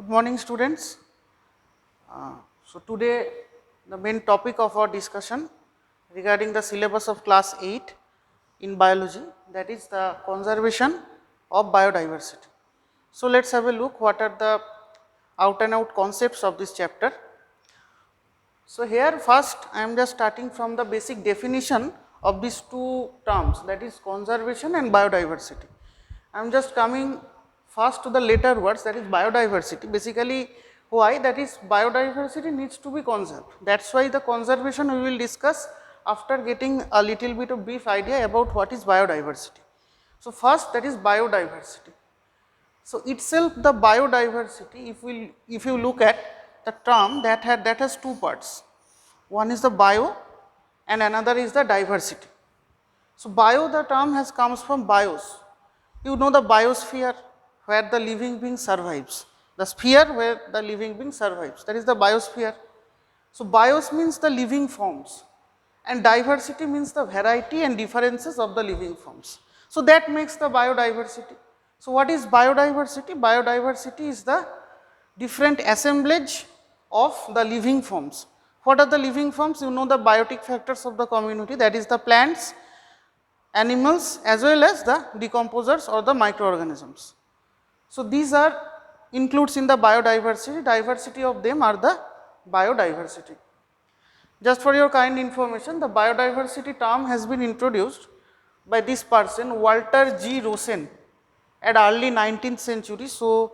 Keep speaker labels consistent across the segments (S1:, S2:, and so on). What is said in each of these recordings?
S1: Good morning, students. So today the main topic of our discussion regarding the syllabus of class 8 in biology, that is the conservation of biodiversity. So let's have a look what are the out and out concepts of this chapter. So here first I am just starting from the basic definition of these two terms, that is conservation and biodiversity. I am just coming first to the later words, that is biodiversity. Basically why, that is biodiversity needs to be conserved. That is why the conservation we will discuss after getting a little bit of brief idea about what is biodiversity. So first, that is biodiversity. So itself the biodiversity, if you look at the term, that has two parts. One is the bio and another is the diversity. So bio, the term comes from bios. You know the biosphere, where the living being survives. The sphere where the living being survives, that is the biosphere. So bios means the living forms and diversity means the variety and differences of the living forms. So that makes the biodiversity. So what is biodiversity? Biodiversity is the different assemblage of the living forms. What are the living forms? You know the biotic factors of the community, that is the plants, animals as well as the decomposers or the microorganisms. So these are includes in the biodiversity, diversity of them are the biodiversity. Just for your kind information, the biodiversity term has been introduced by this person Walter G. Rosen at early 19th century. So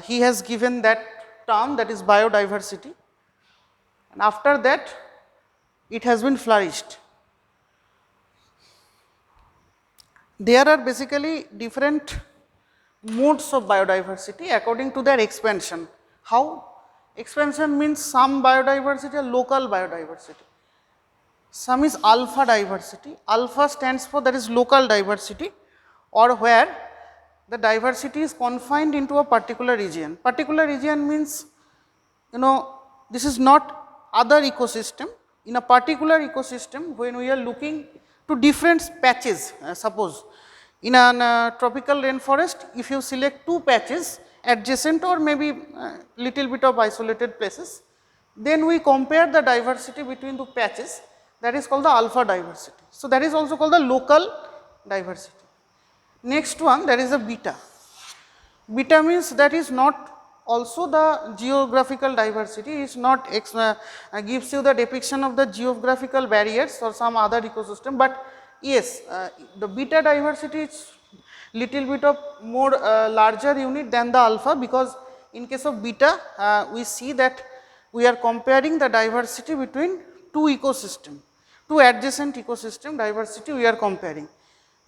S1: he has given that term, that is biodiversity, and after that it has been flourished. There are basically different modes of biodiversity according to their expansion. How? Expansion means some biodiversity are local biodiversity, some is alpha diversity. Alpha stands for, that is local diversity, or where the diversity is confined into a particular region. Particular region means, this is not other ecosystem. In a particular ecosystem, when we are looking to different patches, suppose in a tropical rainforest, if you select two patches adjacent or maybe little bit of isolated places, then we compare the diversity between the patches, that is called the alpha diversity. So that is also called the local diversity. Next one, that is the beta. Beta means that is not also the geographical diversity, is not gives you the depiction of the geographical barriers or some other ecosystem, but yes, the beta diversity is little bit of more larger unit than the alpha, because in case of beta we see that we are comparing the diversity between two ecosystem, two adjacent ecosystem diversity we are comparing.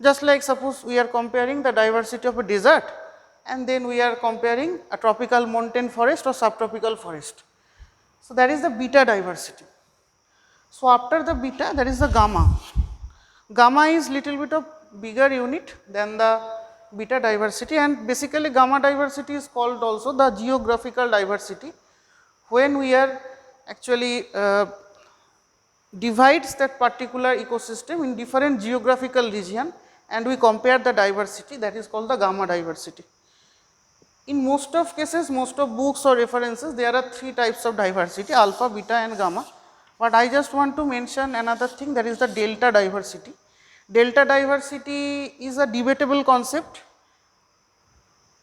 S1: Just like suppose we are comparing the diversity of a desert and then we are comparing a tropical montane forest or subtropical forest. So that is the beta diversity. So after the beta, there is the gamma. Gamma is little bit of bigger unit than the beta diversity, and basically gamma diversity is called also the geographical diversity, when we are actually divides that particular ecosystem in different geographical region and we compare the diversity, that is called the gamma diversity. In most of cases, most of books or references, there are three types of diversity: alpha, beta and gamma. But I just want to mention another thing, that is the delta diversity. Delta diversity is a debatable concept.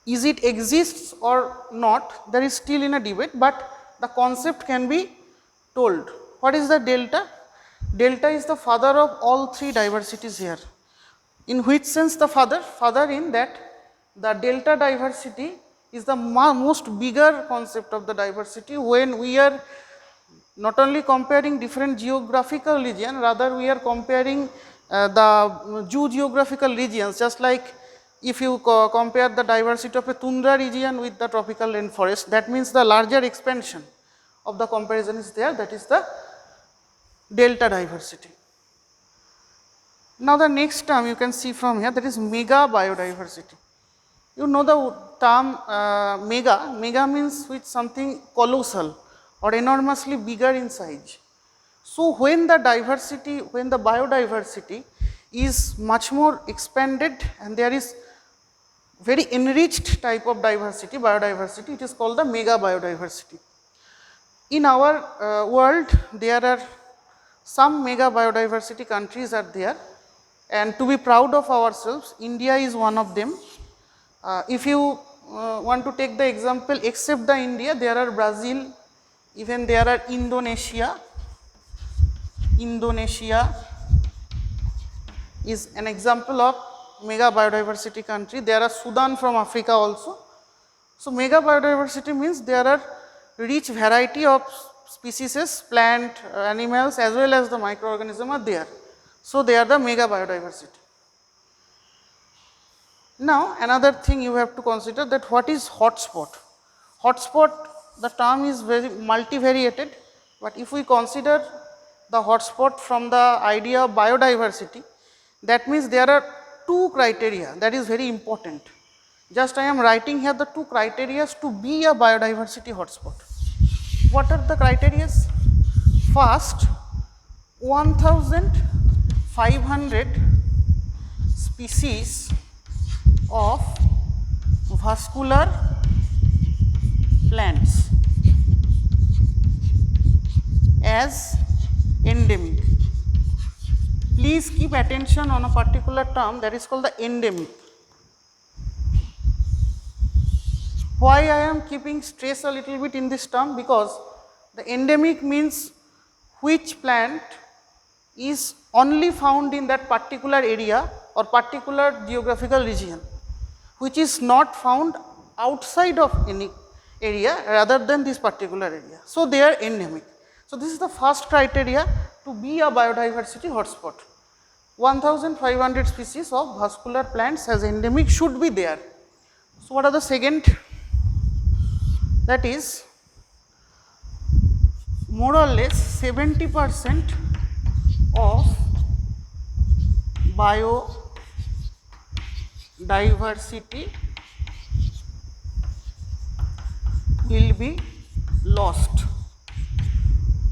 S1: Is it exists or not? There is still in a debate, but the concept can be told. What is the delta? Delta is the father of all three diversities here. In which sense the father? Father in that the delta diversity is the most bigger concept of the diversity, when we are not only comparing different geographical region, rather we are comparing the geographical regions, just like if you compare the diversity of a tundra region with the tropical rainforest, that means the larger expansion of the comparison is there, that is the delta diversity. Now the next term you can see from here, that is mega biodiversity. You know the term mega, mega means with something colossal or enormously bigger in size. So when the diversity, when the biodiversity is much more expanded and there is very enriched type of diversity, biodiversity, it is called the mega biodiversity. In our world, there are some mega biodiversity countries are there, and to be proud of ourselves, India is one of them. If you want to take the example, except the India, there are Brazil, even there are Indonesia. Indonesia is an example of mega biodiversity country. There are Sudan from Africa also. So, mega biodiversity means there are rich variety of species, plant, animals as well as the microorganism are there. So, they are the mega biodiversity. Now, another thing you have to consider that what is hotspot. Hotspot, the term is very multivariated, but if we consider the hotspot from the idea of biodiversity, that means there are two criteria that is very important. Just I am writing here the two criteria to be a biodiversity hotspot. What are the criteria? First, 1500 species of vascular plants as endemic. Please keep attention on a particular term that is called the endemic. Why I am keeping stress a little bit in this term? Because the endemic means which plant is only found in that particular area or particular geographical region, which is not found outside of any area rather than this particular area. So, they are endemic. So, this is the first criteria to be a biodiversity hotspot. 1500 species of vascular plants as endemic should be there. So, what are the second? That is more or less 70% of biodiversity will be lost.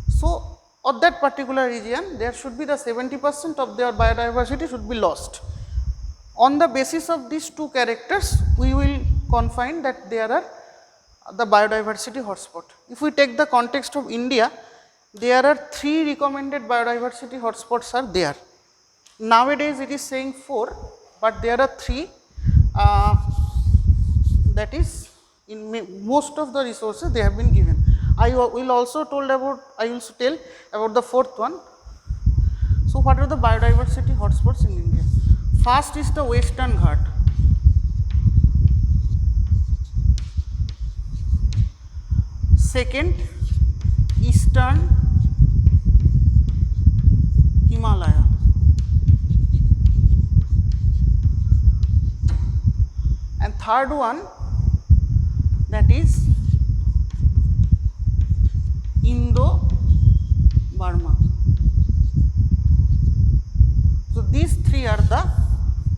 S1: So, of that particular region, there should be the 70% of their biodiversity should be lost. On the basis of these two characters, we will confine that there are the biodiversity hotspot. If we take the context of India, there are 3 recommended biodiversity hotspots are there. Nowadays, it is saying 4, but there are 3 that is in most of the resources they have been given. I will also tell about the 4th one. So, what are the biodiversity hotspots in India? First is the Western Ghat. Second, Eastern Himalaya. And third one, that is Indo-Burma. So, these 3 are the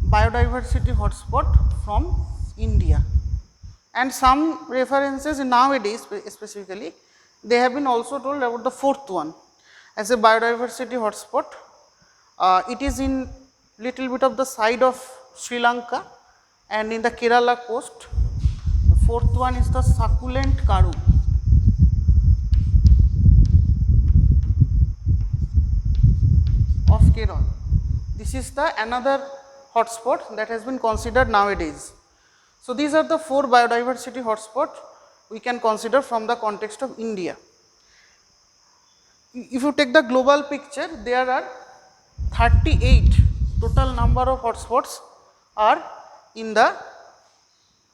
S1: biodiversity hotspot from India. And some references nowadays specifically, they have been also told about the 4th one as a biodiversity hotspot. It is in little bit of the side of Sri Lanka and in the Kerala coast. The 4th one is the succulent Karoo. Of Kerala. This is the another hotspot that has been considered nowadays. So, these are the 4 biodiversity hotspots we can consider from the context of India. If you take the global picture, there are 38 total number of hotspots are in the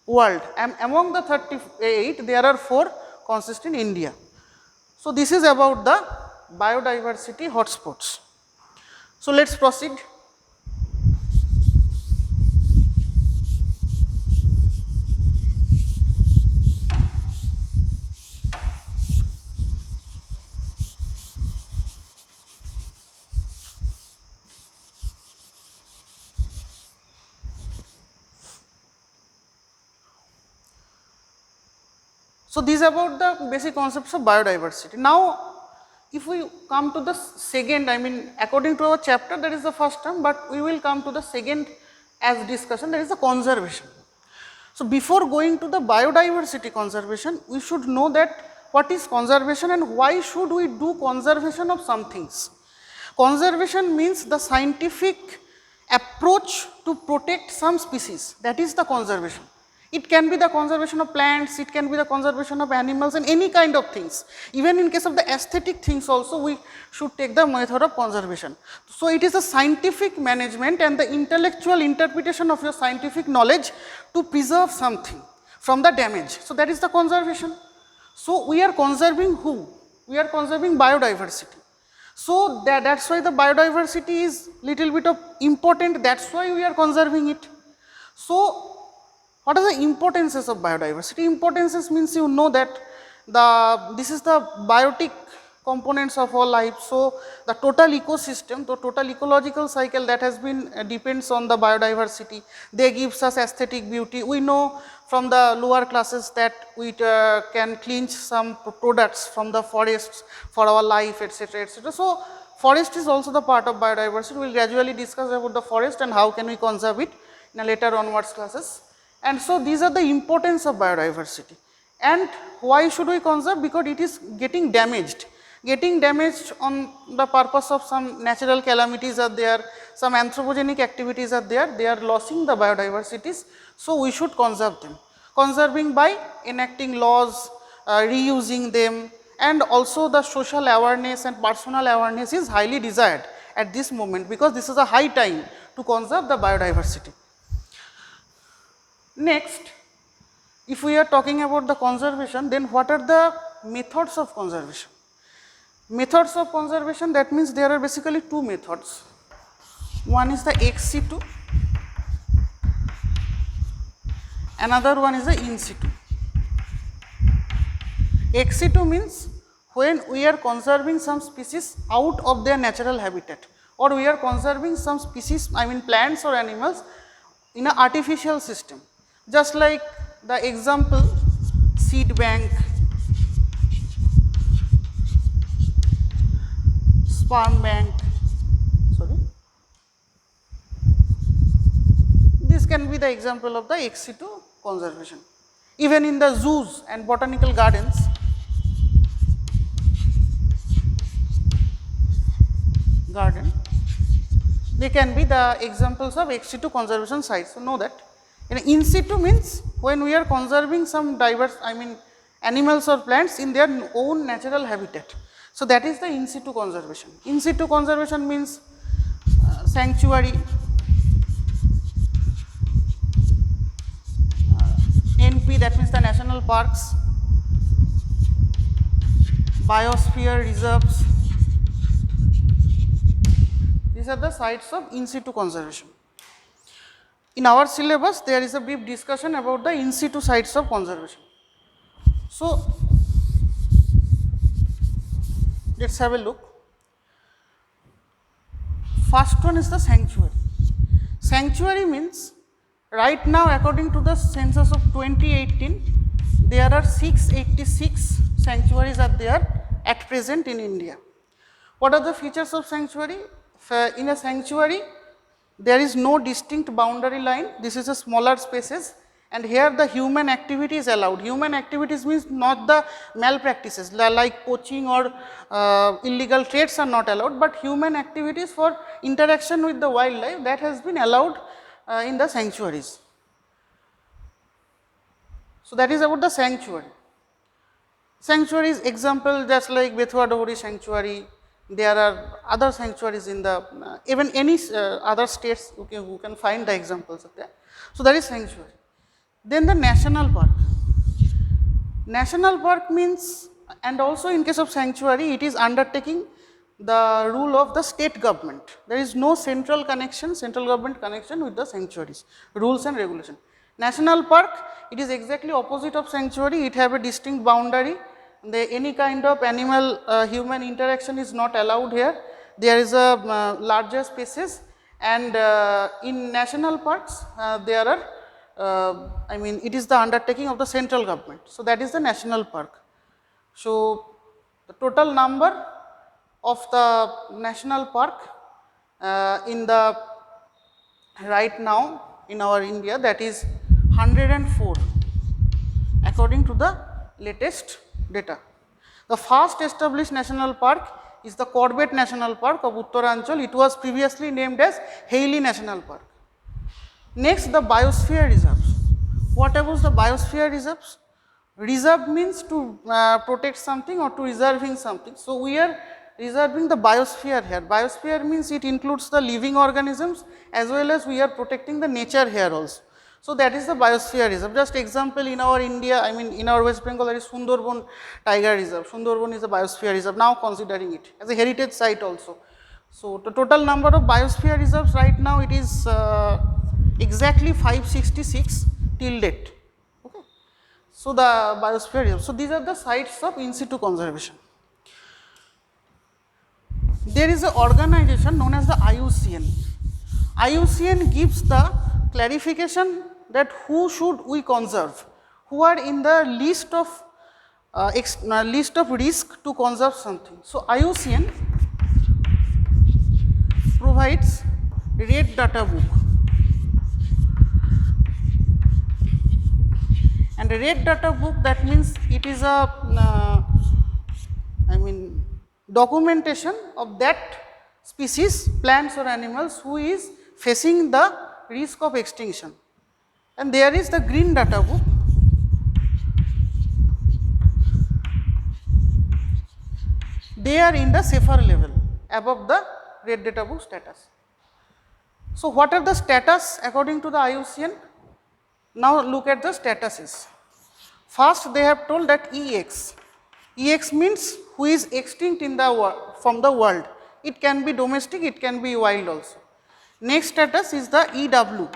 S1: world, and among the 38 there are 4 consist in India. So, this is about the biodiversity hotspots. So, let us proceed. So, these are about the basic concepts of biodiversity. Now, if we come to the second, I mean according to our chapter that is the first term, but we will come to the second as discussion, that is the conservation. So, before going to the biodiversity conservation, we should know that what is conservation and why should we do conservation of some things. Conservation means the scientific approach to protect some species, that is the conservation. It can be the conservation of plants, it can be the conservation of animals and any kind of things. Even in case of the aesthetic things also, we should take the method of conservation. So, it is a scientific management and the intellectual interpretation of your scientific knowledge to preserve something from the damage. So, that is the conservation. So, we are conserving who? We are conserving biodiversity. So, that is why the biodiversity is little bit of important, that is why we are conserving it. So, what are the importances of biodiversity? Importances means you know that this is the biotic components of our life. So, the total ecosystem, the total ecological cycle that has been depends on the biodiversity. They gives us aesthetic beauty. We know from the lower classes that we can cleanse some products from the forests for our life, etc., etc. So, forest is also the part of biodiversity. We will gradually discuss about the forest and how can we conserve it in a later onwards classes. And so, these are the importance of biodiversity. And why should we conserve? Because it is getting damaged on the purpose of some natural calamities are there, some anthropogenic activities are there, they are losing the biodiversities. So, we should conserve them. Conserving by enacting laws, reusing them, and also the social awareness and personal awareness is highly desired at this moment, because this is a high time to conserve the biodiversity. Next, if we are talking about the conservation, then what are the methods of conservation? Methods of conservation, that means there are basically two methods. One is the ex situ, another one is the in situ. Ex situ means when we are conserving some species out of their natural habitat, or we are conserving some species, I mean plants or animals in an artificial system. Just like the example seed bank, sperm bank, this can be the example of the ex situ conservation. Even in the zoos and botanical gardens, they can be the examples of ex situ conservation sites. So, know that. And in situ means when we are conserving some diverse, I mean animals or plants in their own natural habitat. So, that is the in situ conservation. In situ conservation means sanctuary, NP, that means the national parks, biosphere reserves. These are the sites of in situ conservation. In our syllabus, there is a brief discussion about the in situ sites of conservation. So, let us have a look. First one is the sanctuary. Sanctuary means right now, according to the census of 2018, there are 686 sanctuaries are there at present in India. What are the features of sanctuary? In a sanctuary, there is no distinct boundary line, this is a smaller spaces, and here the human activity is allowed. Human activities means not the malpractices like poaching or illegal trades are not allowed, but human activities for interaction with the wildlife, that has been allowed in the sanctuaries. So, that is about the sanctuary. Sanctuaries example just like Bethua Dahuri sanctuary, there are other sanctuaries in the even any other states who can find the examples of that. So, that is sanctuary. Then the national park. National park means, and also in case of sanctuary, it is undertaking the rule of the state government. There is no central connection, central government connection with the sanctuaries, rules and regulation. National park, it is exactly opposite of sanctuary, it have a distinct boundary. Any kind of animal human interaction is not allowed here. There is a larger spaces, and in national parks there are I mean it is the undertaking of the central government. So, that is the national park. So, the total number of the national park in the right now in our India, that is 104 according to the latest data. The first established national park is the Corbett National Park of Uttaranchal. It was previously named as Hailey National Park. Next, the biosphere reserves. What about the biosphere reserves? Reserve means to protect something or to reserving something. So, we are reserving the biosphere here. Biosphere means it includes the living organisms as well as we are protecting the nature here also. So, that is the biosphere reserve. Just example, in our India, I mean in our West Bengal, there is Sundarban Tiger Reserve. Sundarban is a biosphere reserve, now considering it as a heritage site also. So, the total number of biosphere reserves right now, it is exactly 566 till date. Okay. So, the biosphere reserve. So, these are the sites of in situ conservation. There is an organization known as the IUCN. IUCN gives the clarification that who should we conserve, who are in the list of risk to conserve something. So, IUCN provides red data book, and a red data book, that means it is a documentation of that species, plants or animals who is facing the risk of extinction. And there is the green data book. They are in the safer level above the red data book status. So, what are the status according to the IUCN? Now, look at the statuses. First, they have told that EX. EX means who is extinct in the from the world. It can be domestic, it can be wild also. Next status is the EW,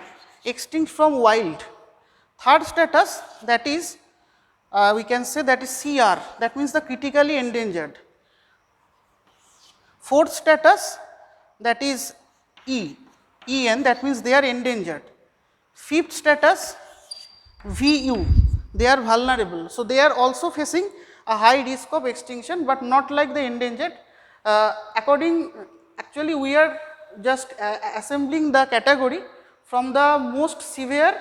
S1: extinct from wild. Third status, that is we can say that is CR, that means the critically endangered. Fourth status, that is EN, that means they are endangered. Fifth status, VU, they are vulnerable. So, they are also facing a high risk of extinction, but not like the endangered. Actually we are just assembling the category from the most severe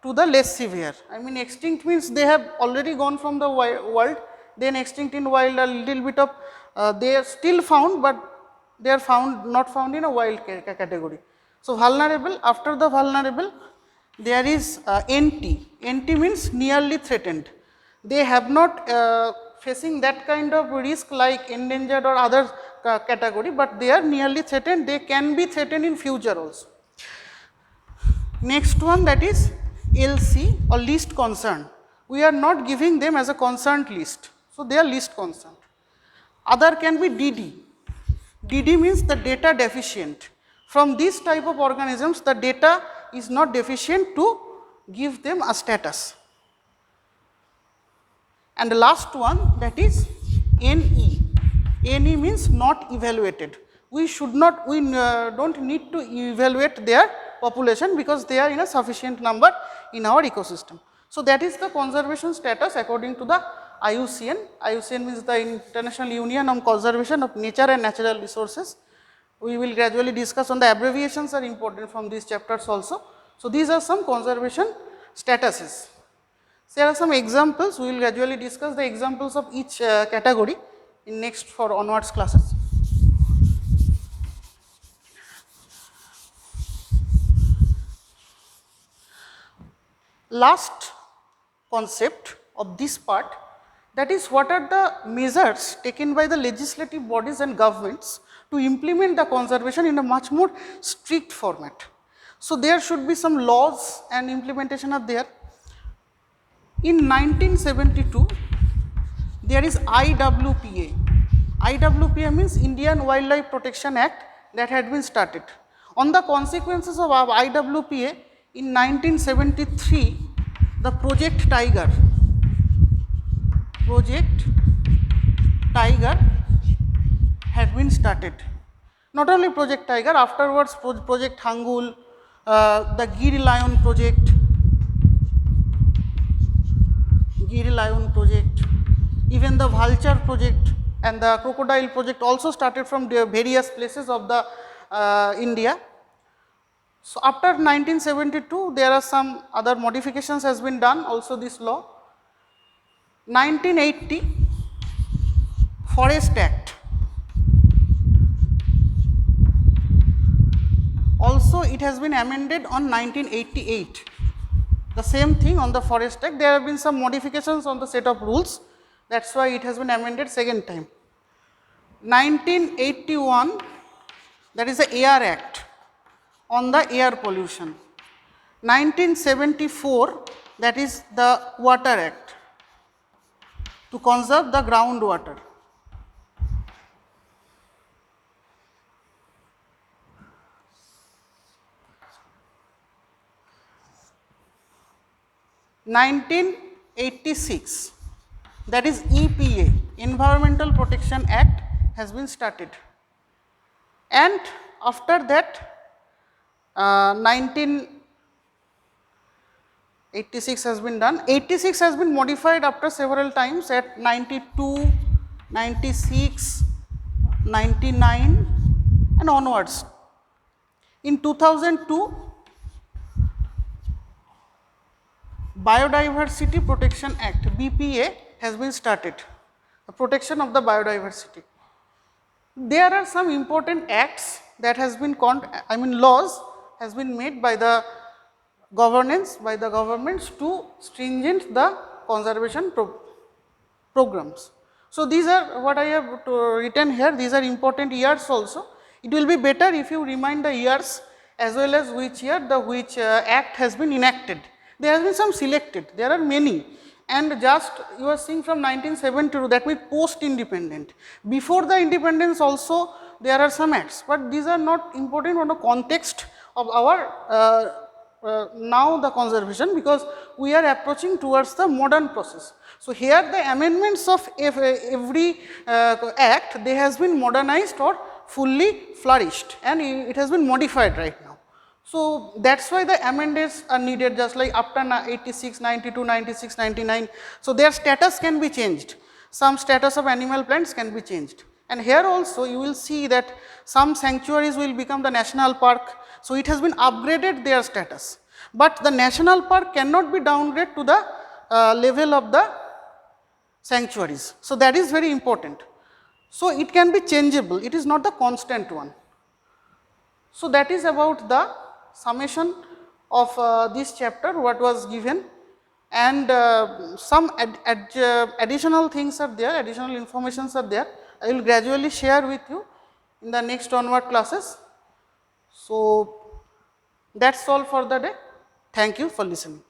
S1: to the less severe. I mean, extinct means they have already gone from the world, then extinct in wild, a little bit of they are still found, but they are not found in a wild category. So, vulnerable, after the vulnerable there is NT. NT means nearly threatened. They have not facing that kind of risk like endangered or other category, but they are nearly threatened. They can be threatened in future also. Next one, that is LC or least concern. We are not giving them as a concerned list. So, they are least concerned. Other can be DD. DD means the data deficient. From this type of organisms, the data is not deficient to give them a status. And the last one, that is NE. NE means not evaluated. We should not, we don't need to evaluate their population because they are in a sufficient number in our ecosystem. So, that is the conservation status according to the IUCN. IUCN means the International Union on Conservation of Nature and Natural Resources. We will gradually discuss on the abbreviations are important from these chapters also. So, these are some conservation statuses. So, there are some examples, we will gradually discuss the examples of each category in next for onwards classes. Last concept of this part, that is what are the measures taken by the legislative bodies and governments to implement the conservation in a much more strict format. So, there should be some laws and implementation are there. In 1972, there is IWPA. IWPA means Indian Wildlife Protection Act that had been started. On the consequences of IWPA, in 1973, the Project Tiger had been started. Not only Project Tiger, afterwards Project Hangul, the Giri Lion project, even the Vulture project and the Crocodile project also started from the various places of the India. So, after 1972 there are some other modifications has been done also this law. 1980 Forest Act, also it has been amended on 1988. The same thing on the Forest Act, there have been some modifications on the set of rules, that is why it has been amended second time. 1981, that is the Air Act on the air pollution. 1974, that is the Water Act to conserve the groundwater. 1986, that is EPA, Environmental Protection Act has been started, and after that 1986 has been done. 86 has been modified after several times at 92, 96, 99 and onwards. In 2002, Biodiversity Protection Act BPA has been started, the protection of the biodiversity. There are some important acts that has been laws has been made by the governance, by the governments to stringent the conservation programs. So, these are what I have written here, these are important years also. It will be better if you remind the years as well as which year the which act has been enacted. There has been some selected, there are many, and just you are seeing from 1972, that means post independent. Before the independence also there are some acts, but these are not important on the context of our now the conservation, because we are approaching towards the modern process. So, here the amendments of every act, they has been modernized or fully flourished, and it has been modified right now. So, that is why the amendments are needed, just like after 86, 92, 96, 99. So, their status can be changed, some status of animal plants can be changed, and here also you will see that some sanctuaries will become the national park. So, it has been upgraded their status, but the national park cannot be downgraded to the level of the sanctuaries. So, that is very important. So, it can be changeable, it is not the constant one. So, that is about the summation of this chapter what was given, and some additional things are there, additional informations are there. I will gradually share with you in the next onward classes. So, that is all for the day. Thank you for listening.